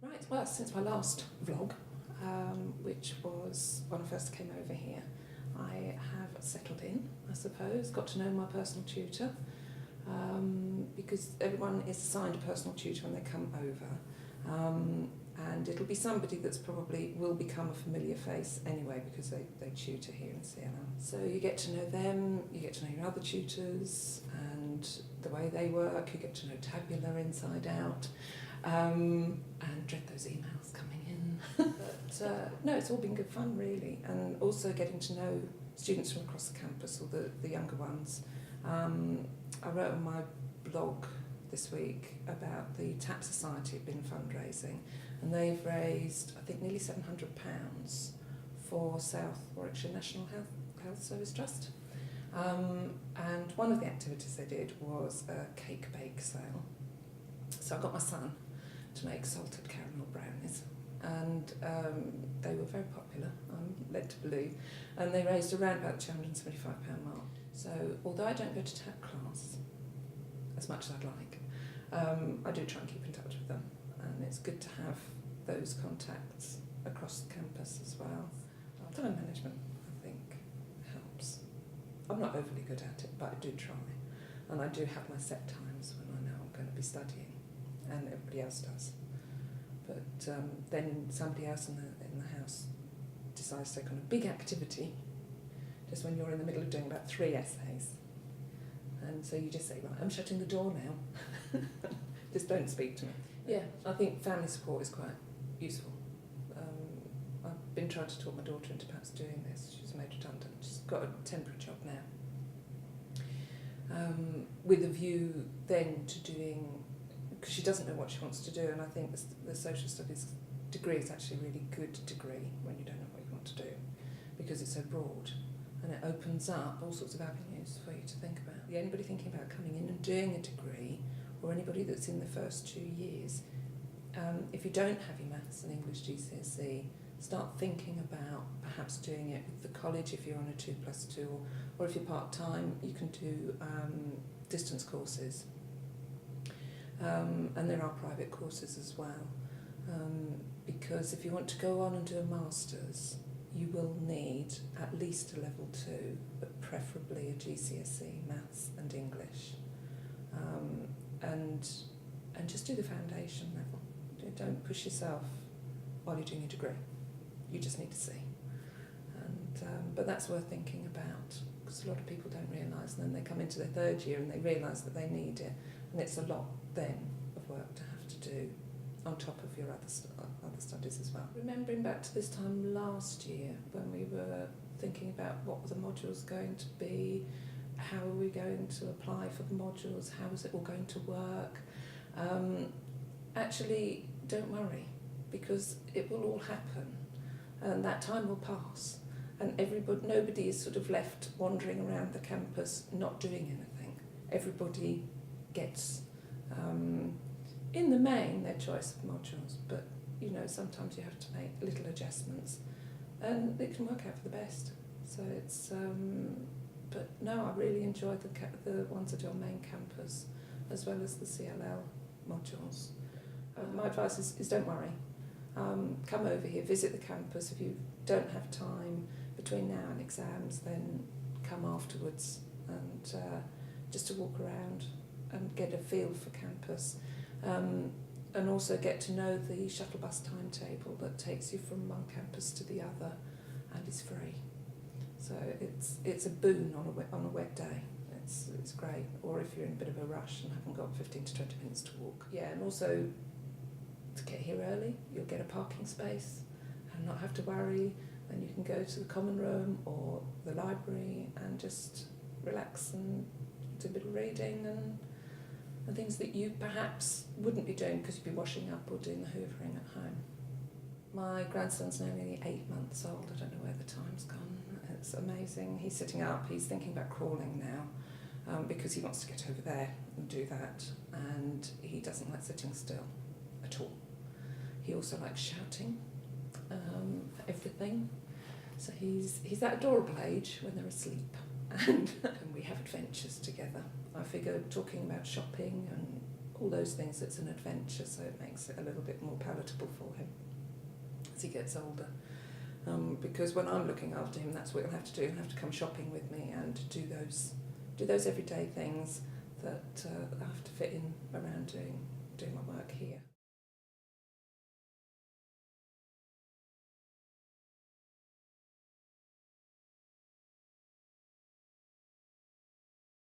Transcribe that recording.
Right, well, since my last vlog, which was when I first came over here, I have settled in, I suppose, got to know my personal tutor, because everyone is assigned a personal tutor when they come over, and it'll be somebody that's probably will become a familiar face anyway because they tutor here in CLL. So you get to know them, you get to know your other tutors and the way they work, you get to know Tabular inside out, and dread those emails coming in. But no, it's all been good fun really, and also getting to know students from across the campus, or the younger ones. I wrote on my blog this week about the TAP Society have been fundraising, and they've raised I think nearly £700 for South Warwickshire National Health Service Trust. And one of the activities they did was a cake bake sale. So I got my son to make salted caramel brownies, and they were very popular, I'm led to believe, and they raised around about the £275 mark. So although I don't go to TAP class as much as I'd like, I do try and keep in touch with them, and it's good to have those contacts across the campus as well. Time management, I think, helps. I'm not overly good at it, but I do try, and I do have my set times when I know I'm going to be studying, and everybody else does. But then somebody else in the house decides to take on a big activity just when you're in the middle of doing about 3 essays. And so you just say, right, I'm shutting the door now. Just don't speak to me. Yeah, I think family support is quite useful. I've been trying to talk my daughter into perhaps doing this. She's made redundant. She's got a temporary job now. With a view then to doing, because she doesn't know what she wants to do, and I think the social studies degree is actually a really good degree when you don't know what you want to do, because it's so broad. And it opens up all sorts of avenues for you to think about. Anybody thinking about coming in and doing a degree, or anybody that's in the first 2 years, if you don't have your maths and English GCSE, start thinking about perhaps doing it with the college if you're on a 2+2, or if you're part-time, you can do distance courses. And there are private courses as well. Because if you want to go on and do a master's, you will need at least a level 2, but preferably a GCSE, maths and English. And just do the foundation level. Don't push yourself while you're doing your degree. You just need to see. But that's worth thinking about, because a lot of people don't realise, and then they come into their 3rd year and they realise that they need it, and it's a lot then of work to have to do on top of your other studies as well. Remembering back to this time last year when we were thinking about what were the modules going to be, how are we going to apply for the modules, how is it all going to work, actually don't worry, because it will all happen and that time will pass, and nobody is sort of left wandering around the campus not doing anything. Everybody gets in the main their choice of modules, but you know, sometimes you have to make little adjustments and it can work out for the best. So it's but no, I really enjoyed the ones that are on main campus as well as the CLL modules. My advice is don't worry. Come over here, visit the campus. If you don't have time between now and exams, then come afterwards, and just to walk around and get a feel for campus, and also get to know the shuttle bus timetable that takes you from one campus to the other and is free. So it's a boon on a wet day. It's great. Or if you're in a bit of a rush and haven't got 15 to 20 minutes to walk. Yeah, and also to get here early, you'll get a parking space and not have to worry. Then you can go to the common room or the library and just relax and do a bit of reading and things that you perhaps wouldn't be doing because you'd be washing up or doing the hoovering at home. My grandson's now nearly 8 months old. I don't know where the time's gone. It's amazing. He's sitting up. He's thinking about crawling now because he wants to get over there and do that. And he doesn't like sitting still at all. He also likes shouting for everything. So he's that adorable age when they're asleep. And we have adventures together. I figure talking about shopping and all those things. It's an adventure, so it makes it a little bit more palatable for him as he gets older. Because when I'm looking after him, that's what he'll have to do. He'll have to come shopping with me and do those everyday things that I have to fit in around doing my work here.